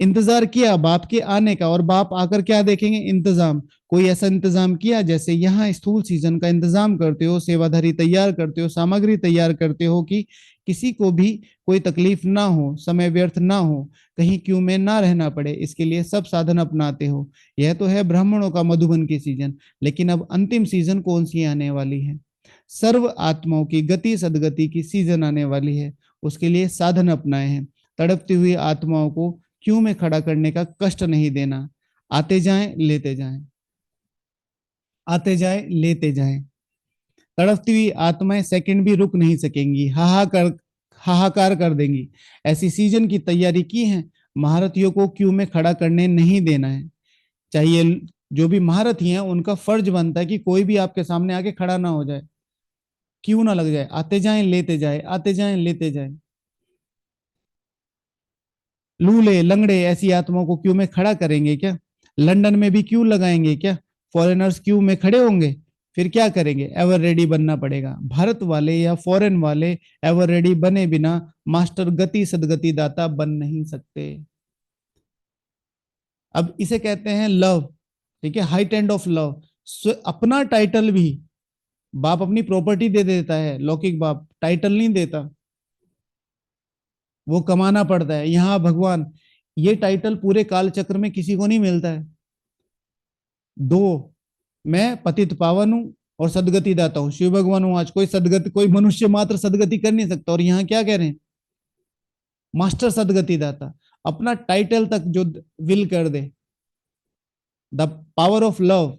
इंतजार किया बाप के आने का, और बाप आकर क्या देखेंगे, इंतजाम। कोई ऐसा इंतजाम किया जैसे यहाँ स्थूल सीजन का इंतजाम करते हो, सेवाधारी तैयार करते हो, सामग्री तैयार करते हो कि किसी को भी कोई तकलीफ ना हो, समय व्यर्थ ना हो, कहीं क्यू में ना रहना पड़े, इसके लिए सब साधन अपनाते हो। यह तो है ब्राह्मणों का मधुबन की सीजन। लेकिन अब अंतिम सीजन कौन सी आने वाली है, सर्व आत्माओं की गति सदगति की सीजन आने वाली है। उसके लिए साधन अपनाए हैं। तड़पती हुई आत्माओं को क्यों में खड़ा करने का कष्ट नहीं देना, आते जाएं लेते जाएं, आते जाए लेते जाएं। तड़पती हुई आत्माएं सेकंड भी रुक नहीं सकेंगी, हाहाकार कर देंगी। ऐसी सीजन की तैयारी की है, महारथियों को क्यों में खड़ा करने नहीं देना है। चाहिए जो भी महारथी हैं उनका फर्ज बनता है कि कोई भी आपके सामने आके खड़ा ना हो जाए, क्यों ना लग जाए, आते जाएं लेते जाए, आते जाएं लेते जाए। लूले लंगड़े ऐसी आत्माओं को क्यू में खड़ा करेंगे क्या, लंदन में भी क्यू लगाएंगे क्या, फॉरेनर्स क्यू में खड़े होंगे, फिर क्या करेंगे, एवर रेडी बनना पड़ेगा। भारत वाले या फॉरेन वाले एवर रेडी बने बिना मास्टर गति सदगति दाता बन नहीं सकते। अब इसे कहते हैं लव, ठीक है, हाइट एंड ऑफ लव। अपना टाइटल भी बाप अपनी प्रॉपर्टी दे देता है, लौकिक बाप टाइटल नहीं देता, वो कमाना पड़ता है। यहाँ भगवान, ये टाइटल पूरे काल चक्र में किसी को नहीं मिलता है। दो, मैं पतित पावन हूं और सदगति दाता हूं, शिव भगवान हूं। आज कोई सदगति, कोई मनुष्य मात्र सदगति कर नहीं सकता। और यहाँ क्या कह रहे हैं, मास्टर सदगति दाता। अपना टाइटल तक जो विल कर दे, द पावर ऑफ लव।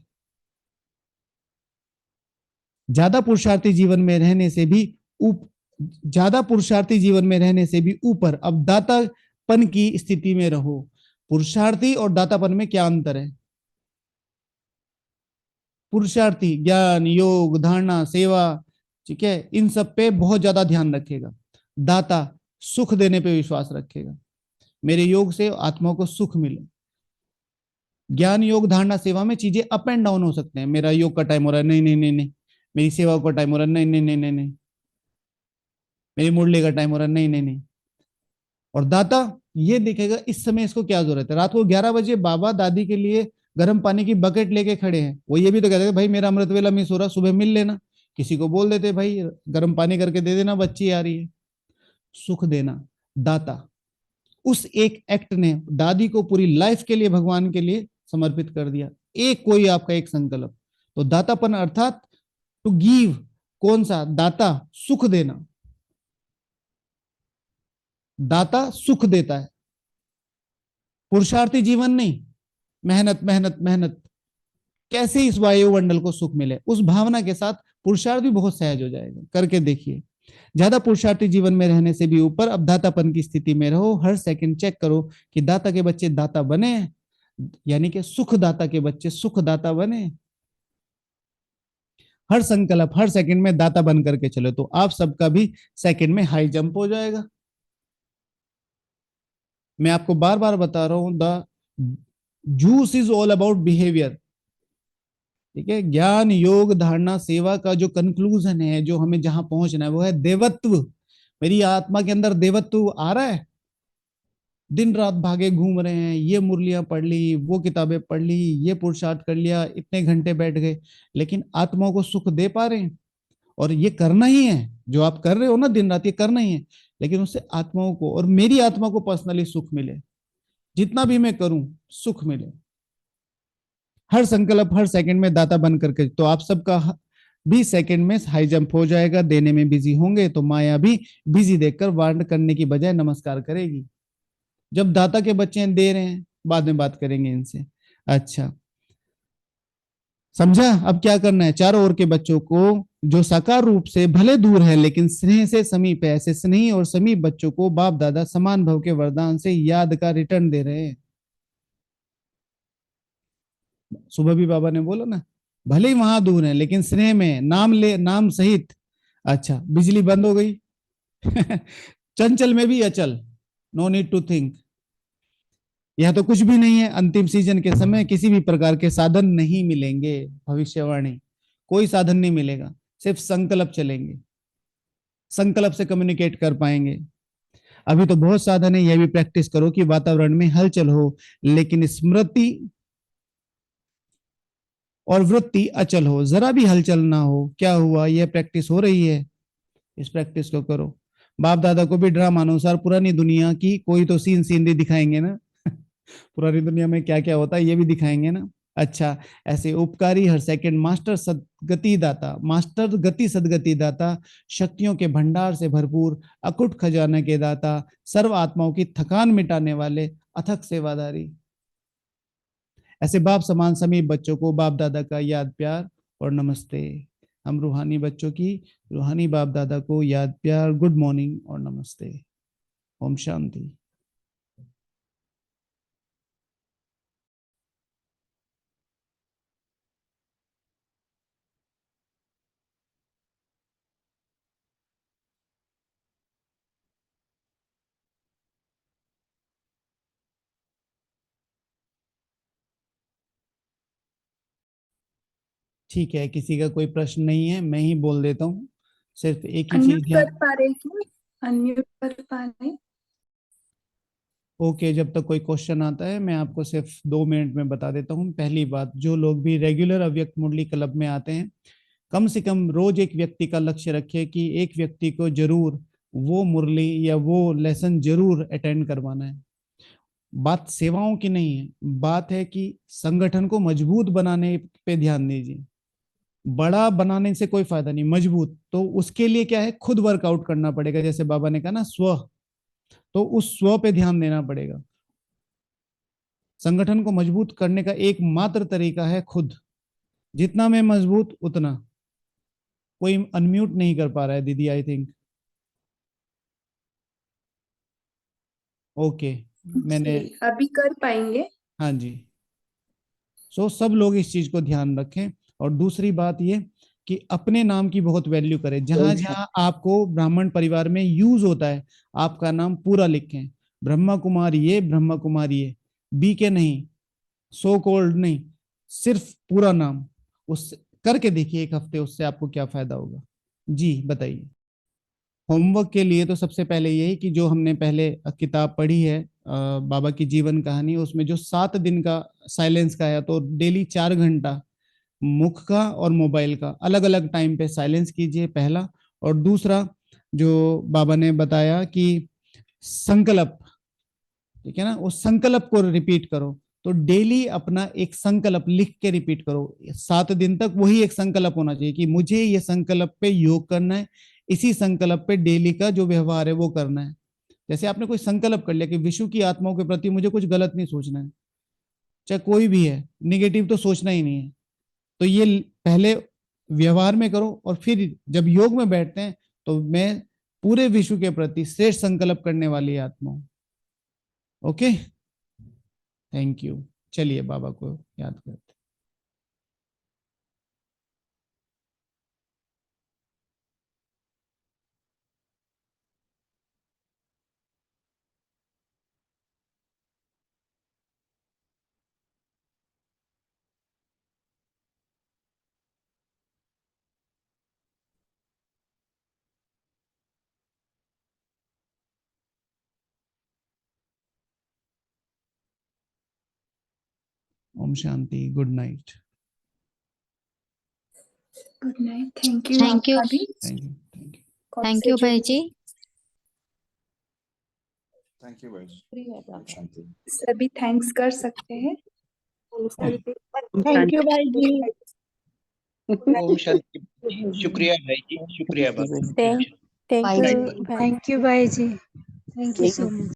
ज्यादा पुरुषार्थी जीवन में रहने से भी ऊप ज्यादा पुरुषार्थी जीवन में रहने से भी ऊपर अब दातापन की स्थिति में रहो। पुरुषार्थी और दातापन में क्या अंतर है, पुरुषार्थी ज्ञान योग धारणा सेवा, ठीक है, इन सब पे बहुत ज्यादा ध्यान रखेगा। दाता सुख देने पे विश्वास रखेगा, मेरे योग से आत्मा को सुख मिले। ज्ञान योग धारणा सेवा में चीजें अप एंड डाउन हो सकते हैं, मेरा योग का टाइम हो रहा है, नहीं नहीं नहीं नहीं, मेरी सेवा का टाइम हो रहा है, नहीं नहीं नहीं नहीं नहीं, मेरी मुरली का टाइम हो रहा है, नहीं नहीं नहीं। और दाता ये देखेगा इस समय इसको क्या जरूरत है। रात को 11 बजे बाबा दादी के लिए गर्म पानी की बकेट लेके खड़े हैं, वो ये भी तो कहते हैं भाई मेरा अमृत वेला मिस हो रहा, सुबह मिल लेना। किसी को बोल देते भाई गर्म पानी करके दे देना, बच्ची आ रही है। सुख देना, दाता। उस एक एक्ट ने दादी को पूरी लाइफ के लिए भगवान के लिए समर्पित कर दिया। एक कोई आपका एक संकल्प, तो दातापन अर्थात टू गिव। कौन सा दाता, सुख देना। दाता सुख देता है, पुरुषार्थी जीवन नहीं, मेहनत मेहनत मेहनत। कैसे इस वायुमंडल को सुख मिले, उस भावना के साथ पुरुषार्थ भी बहुत सहज हो जाएगा, करके देखिए। ज्यादा पुरुषार्थी जीवन में रहने से भी ऊपर अब दातापन की स्थिति में रहो। हर सेकंड चेक करो कि दाता के बच्चे दाता बने, यानी कि सुखदाता के बच्चे सुखदाता बने। हर संकल्प हर सेकंड में दाता बन करके चलो, तो आप सबका भी सेकंड में हाई जंप हो जाएगा। मैं आपको बार बार बता रहा हूं, the juice is all about behaviour. ठीक है, ज्ञान योग धारणा सेवा का जो कंक्लूजन है, जो हमें जहां पहुंचना है, वो है देवत्व। मेरी आत्मा के अंदर देवत्व आ रहा है। दिन रात भागे घूम रहे हैं, ये मुरलियां पढ़ ली, वो किताबें पढ़ ली, ये पुरुषार्थ कर लिया, इतने घंटे बैठ गए, लेकिन आत्माओं को सुख दे पा रहे हैं? और ये करना ही है, जो आप कर रहे हो ना दिन रात, ये करना ही है, लेकिन उससे आत्माओं को और मेरी आत्मा को पर्सनली सुख मिले। जितना भी मैं करूं सुख मिले। हर संकल्प हर सेकंड में दाता बन करके, तो आप सबका भी सेकंड में हाई जंप हो जाएगा। देने में बिजी होंगे तो माया भी बिजी देखकर वार्न करने की बजाय नमस्कार करेगी। जब दाता के बच्चे दे रहे हैं, बाद में बात करेंगे इनसे। अच्छा, समझा? अब क्या करना है, चारों ओर के बच्चों को जो साकार रूप से भले दूर है लेकिन स्नेह से समीप है, ऐसे स्नेही और समीप बच्चों को बाप दादा समान भव के वरदान से याद का रिटर्न दे रहे हैं। सुबह भी बाबा ने बोला ना, भले ही वहां दूर है लेकिन स्नेह में नाम ले, नाम सहित। अच्छा, बिजली बंद हो गई। चंचल में भी अचल, नो नीड टू थिंक। यह तो कुछ भी नहीं है, अंतिम सीजन के समय किसी भी प्रकार के साधन नहीं मिलेंगे। भविष्यवाणी, कोई साधन नहीं मिलेगा, सिर्फ संकल्प चलेंगे, संकल्प से कम्युनिकेट कर पाएंगे। अभी तो बहुत साधन है, यह भी प्रैक्टिस करो कि वातावरण में हलचल हो लेकिन स्मृति और वृत्ति अचल हो, जरा भी हलचल ना हो। क्या हुआ, यह प्रैक्टिस हो रही है, इस प्रैक्टिस को करो। बाप दादा को भी ड्रामा अनुसार पुरानी दुनिया की कोई तो सीनरी दिखाएंगे ना। पुरानी दुनिया में क्या क्या होता है ये भी दिखाएंगे ना। अच्छा, ऐसे उपकारी हर सेकंड मास्टर सदगति दाता, मास्टर गति सदगति दाता, शक्तियों के भंडार से भरपूर अकुट खजाने के दाता, सर्व आत्माओं की थकान मिटाने वाले अथक सेवादारी। ऐसे बाप समान समीप बच्चों को बाप दादा का याद प्यार और नमस्ते। हम रूहानी बच्चों की रूहानी बाप दादा को याद प्यार, गुड मॉर्निंग और नमस्ते। ओम शांति। ठीक है, किसी का कोई प्रश्न नहीं है, मैं ही बोल देता हूँ। सिर्फ एक ही अनम्यूट चीज कर ध्यान। पा रहे क्या? अनम्यूट कर पा रहे? ओके, जब तक कोई क्वेश्चन आता है मैं आपको सिर्फ 2 मिनट में बता देता हूँ। पहली बात, जो लोग भी रेगुलर अव्यक्त मुरली क्लब में आते हैं, कम से कम रोज एक व्यक्ति का लक्ष्य रखिए कि एक व्यक्ति को जरूर वो मुरली या वो लेसन जरूर अटेंड करवाना है। बात सेवाओं की नहीं है, बात है कि संगठन को मजबूत बनाने पे ध्यान दीजिए। बड़ा बनाने से कोई फायदा नहीं, मजबूत तो उसके लिए क्या है, खुद वर्कआउट करना पड़ेगा। जैसे बाबा ने कहा ना, स्व, तो उस स्व पे ध्यान देना पड़ेगा। संगठन को मजबूत करने का एकमात्र तरीका है खुद। जितना मैं मजबूत उतना। कोई अनम्यूट नहीं कर पा रहा है दीदी, आई थिंक। ओके, मैंने, जी, अभी कर पाएंगे। हाँ जी। सो सब लोग इस चीज को ध्यान रखें। और दूसरी बात ये कि अपने नाम की बहुत वैल्यू करें। जहां जहां आपको ब्राह्मण परिवार में यूज होता है, आपका नाम पूरा लिखें। ब्रह्मा कुमारी ये, ब्रह्मा कुमारी ये, बी के नहीं, सो कोल्ड नहीं, सिर्फ पूरा नाम। उस करके देखिए 1 हफ्ते, उससे आपको क्या फायदा होगा। जी बताइए। होमवर्क के लिए तो सबसे पहले यही कि जो हमने पहले किताब पढ़ी है, बाबा की जीवन कहानी, उसमें जो 7 दिन का साइलेंस का है, तो डेली 4 घंटा मुख का और मोबाइल का अलग अलग टाइम पे साइलेंस कीजिए, पहला। और दूसरा, जो बाबा ने बताया कि संकल्प, ठीक है ना, उस संकल्प को रिपीट करो। तो डेली अपना एक संकल्प लिख के रिपीट करो 7 दिन तक। वही एक संकल्प होना चाहिए कि मुझे ये संकल्प पे योग करना है, इसी संकल्प पे डेली का जो व्यवहार है वो करना है। जैसे आपने कोई संकल्प कर लिया कि विश्व की आत्माओं के प्रति मुझे कुछ गलत नहीं सोचना है, चाहे कोई भी है, निगेटिव तो सोचना ही नहीं है। तो ये पहले व्यवहार में करो, और फिर जब योग में बैठते हैं तो मैं पूरे विश्व के प्रति श्रेष्ठ संकल्प करने वाली आत्मा हूं। Okay, thank you. चलिए बाबा को याद करते। ओम शांति, good night. Good night. Thank you thank you, आपका भी। Thank you, thank you. Call thank से यू भाई जुड़ने- जी। थैंक यू भाई। शांति। सभी थैंक्स कर सकते हैं। थैंक यू भाई जी। ओम शांति। शुक्रिया भाई जी, शुक्रिया बाबा। Thank Bye. यू भाई जी। Thank you so much.